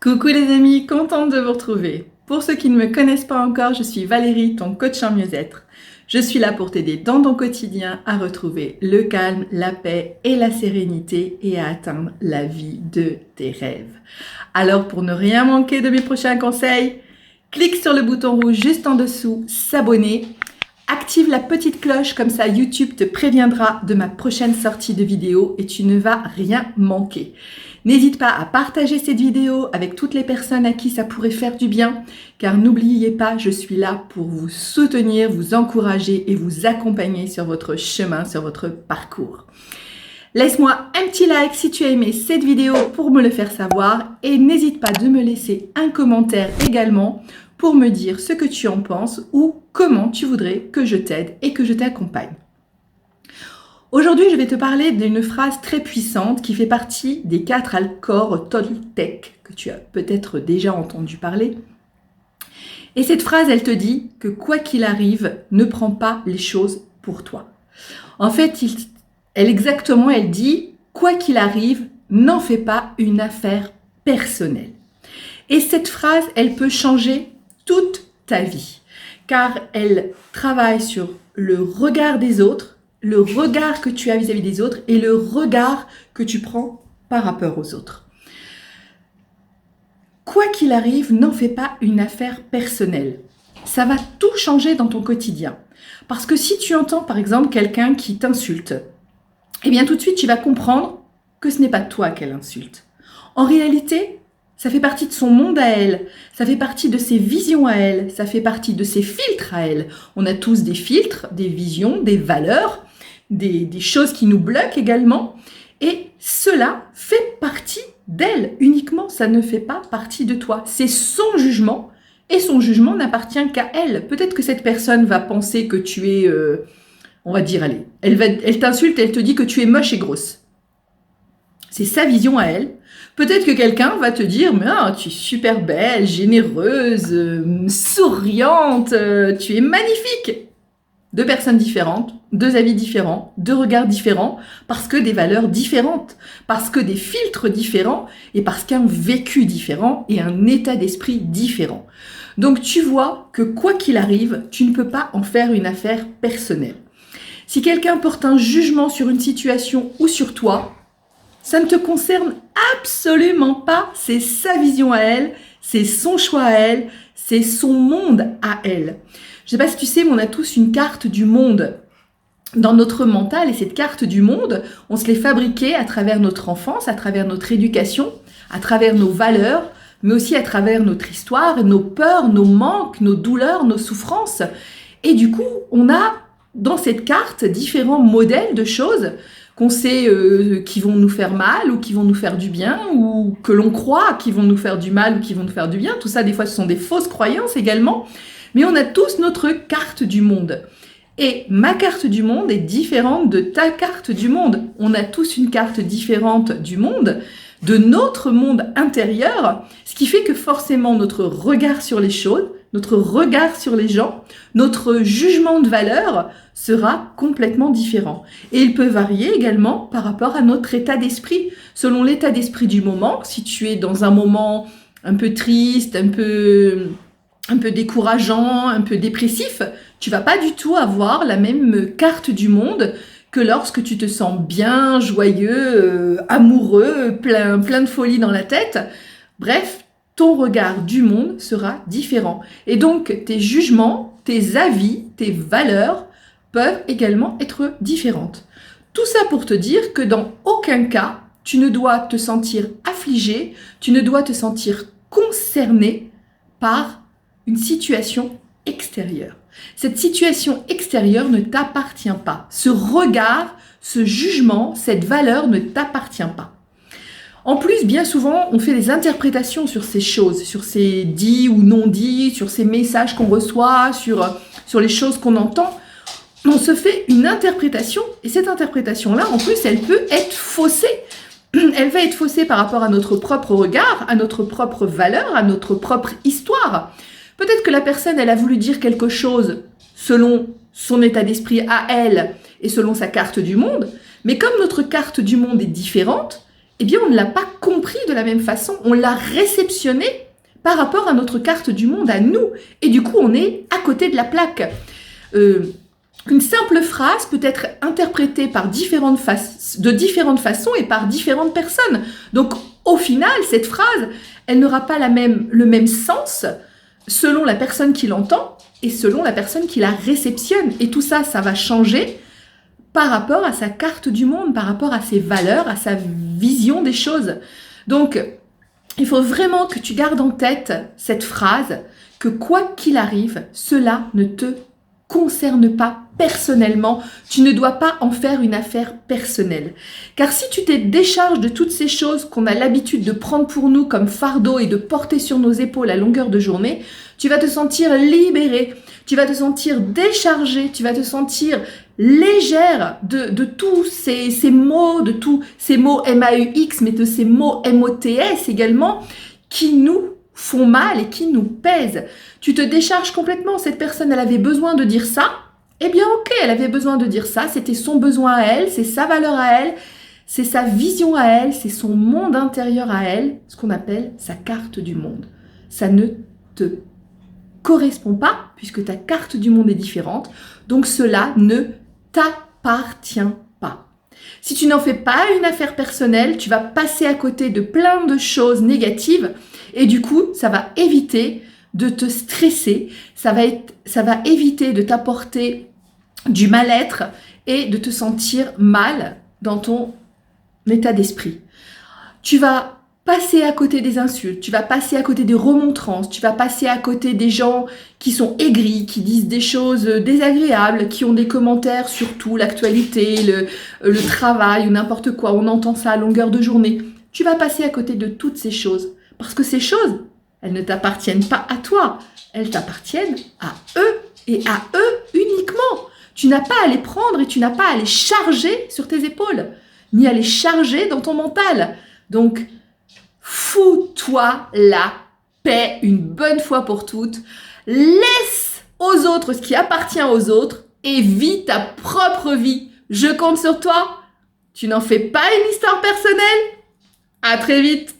Coucou les amis, contente de vous retrouver. Pour ceux qui ne me connaissent pas encore, je suis Valérie, ton coach en mieux-être. Je suis là pour t'aider dans ton quotidien à retrouver le calme, la paix et la sérénité et à atteindre la vie de tes rêves. Alors pour ne rien manquer de mes prochains conseils, clique sur le bouton rouge juste en dessous, s'abonner. Active la petite cloche, comme ça YouTube te préviendra de ma prochaine sortie de vidéo et tu ne vas rien manquer. N'hésite pas à partager cette vidéo avec toutes les personnes à qui ça pourrait faire du bien, car n'oubliez pas, je suis là pour vous soutenir, vous encourager et vous accompagner sur votre chemin, sur votre parcours. Laisse-moi un petit like si tu as aimé cette vidéo pour me le faire savoir et n'hésite pas de me laisser un commentaire également pour me dire ce que tu en penses ou comment tu voudrais que je t'aide et que je t'accompagne. Aujourd'hui, je vais te parler d'une phrase très puissante qui fait partie des 4 accords Toltec que tu as peut-être déjà entendu parler. Et cette phrase, elle te dit que quoi qu'il arrive, ne prends pas les choses pour toi. En fait, elle dit quoi qu'il arrive, n'en fais pas une affaire personnelle. Et cette phrase, elle peut changer toute ta vie, car elle travaille sur le regard des autres, le regard que tu as vis-à-vis des autres et le regard que tu prends par rapport aux autres. Quoi qu'il arrive, n'en fais pas une affaire personnelle. Ça va tout changer dans ton quotidien. Parce que si tu entends par exemple quelqu'un qui t'insulte, eh bien tout de suite tu vas comprendre que ce n'est pas toi qu'elle insulte. En réalité, ça fait partie de son monde à elle, ça fait partie de ses visions à elle, ça fait partie de ses filtres à elle. On a tous des filtres, des visions, des valeurs, des choses qui nous bloquent également. Et cela fait partie d'elle uniquement, ça ne fait pas partie de toi. C'est son jugement et son jugement n'appartient qu'à elle. Peut-être que cette personne va penser que tu es, on va dire, allez, elle t'insulte, elle te dit que tu es moche et grosse. C'est sa vision à elle. Peut-être que quelqu'un va te dire « Mais tu es super belle, généreuse, souriante, tu es magnifique !» 2 personnes différentes, 2 avis différents, 2 regards différents, parce que des valeurs différentes, parce que des filtres différents et parce qu'un vécu différent et un état d'esprit différent. Donc tu vois que quoi qu'il arrive, tu ne peux pas en faire une affaire personnelle. Si quelqu'un porte un jugement sur une situation ou sur toi, ça ne te concerne absolument pas, c'est sa vision à elle, c'est son choix à elle, c'est son monde à elle. Je ne sais pas si tu sais, mais on a tous une carte du monde dans notre mental et cette carte du monde, on se l'est fabriquée à travers notre enfance, à travers notre éducation, à travers nos valeurs, mais aussi à travers notre histoire, nos peurs, nos manques, nos douleurs, nos souffrances. Et du coup, on a dans cette carte différents modèles de choses qu'on sait qui vont nous faire mal ou qui vont nous faire du bien ou que l'on croit qui vont nous faire du mal ou qui vont nous faire du bien. Tout ça, des fois, ce sont des fausses croyances également. Mais on a tous notre carte du monde. Et ma carte du monde est différente de ta carte du monde. On a tous une carte différente du monde, de notre monde intérieur, ce qui fait que forcément notre regard sur les choses, notre regard sur les gens, notre jugement de valeur sera complètement différent. Et il peut varier également par rapport à notre état d'esprit. Selon l'état d'esprit du moment, si tu es dans un moment un peu triste, un peu décourageant, un peu dépressif, tu vas pas du tout avoir la même carte du monde que lorsque tu te sens bien, joyeux, amoureux, plein de folie dans la tête. Bref, ton regard du monde sera différent. Et donc, tes jugements, tes avis, tes valeurs peuvent également être différentes. Tout ça pour te dire que dans aucun cas, tu ne dois te sentir affligé, tu ne dois te sentir concerné par une situation extérieure. Cette situation extérieure ne t'appartient pas. Ce regard, ce jugement, cette valeur ne t'appartient pas. En plus, bien souvent, on fait des interprétations sur ces choses, sur ces dits ou non dits, sur ces messages qu'on reçoit, sur les choses qu'on entend. On se fait une interprétation et cette interprétation-là, en plus, elle peut être faussée. Elle va être faussée par rapport à notre propre regard, à notre propre valeur, à notre propre histoire. Peut-être que la personne, elle a voulu dire quelque chose selon son état d'esprit à elle et selon sa carte du monde, mais comme notre carte du monde est différente, eh bien, on ne l'a pas compris de la même façon. On l'a réceptionné par rapport à notre carte du monde, à nous. Et du coup, on est à côté de la plaque. Une simple phrase peut être interprétée de différentes façons et par différentes personnes. Donc, au final, cette phrase, elle n'aura pas le même sens selon la personne qui l'entend et selon la personne qui la réceptionne. Et tout ça, ça va changer par rapport à sa carte du monde, par rapport à ses valeurs, à sa vision des choses. Donc, il faut vraiment que tu gardes en tête cette phrase, que quoi qu'il arrive, cela ne te concerne pas personnellement, tu ne dois pas en faire une affaire personnelle. Car si tu te décharges de toutes ces choses qu'on a l'habitude de prendre pour nous comme fardeau et de porter sur nos épaules à longueur de journée, tu vas te sentir libéré, tu vas te sentir déchargé, tu vas te sentir légère de tous ces mots, de tous ces mots MAUX, mais de ces mots MOTS également, qui nous font mal et qui nous pèsent. Tu te décharges complètement. Cette personne, elle avait besoin de dire ça. Eh bien, ok, elle avait besoin de dire ça. C'était son besoin à elle, c'est sa valeur à elle, c'est sa vision à elle, c'est son monde intérieur à elle, ce qu'on appelle sa carte du monde. Ça ne te correspond pas puisque ta carte du monde est différente. Donc, cela ne t'appartient pas. Si tu n'en fais pas une affaire personnelle, tu vas passer à côté de plein de choses négatives et du coup, ça va éviter de te stresser, ça va éviter de t'apporter du mal-être et de te sentir mal dans ton état d'esprit. Tu vas passer à côté des insultes, tu vas passer à côté des remontrances, tu vas passer à côté des gens qui sont aigris, qui disent des choses désagréables, qui ont des commentaires sur tout, l'actualité, le travail ou n'importe quoi. On entend ça à longueur de journée. Tu vas passer à côté de toutes ces choses parce que ces choses, elles ne t'appartiennent pas à toi, elles t'appartiennent à eux et à eux uniquement. Tu n'as pas à les prendre et tu n'as pas à les charger sur tes épaules, ni à les charger dans ton mental. Donc, fous-toi la paix une bonne fois pour toutes. Laisse aux autres ce qui appartient aux autres et vis ta propre vie. Je compte sur toi. Tu n'en fais pas une histoire personnelle. À très vite.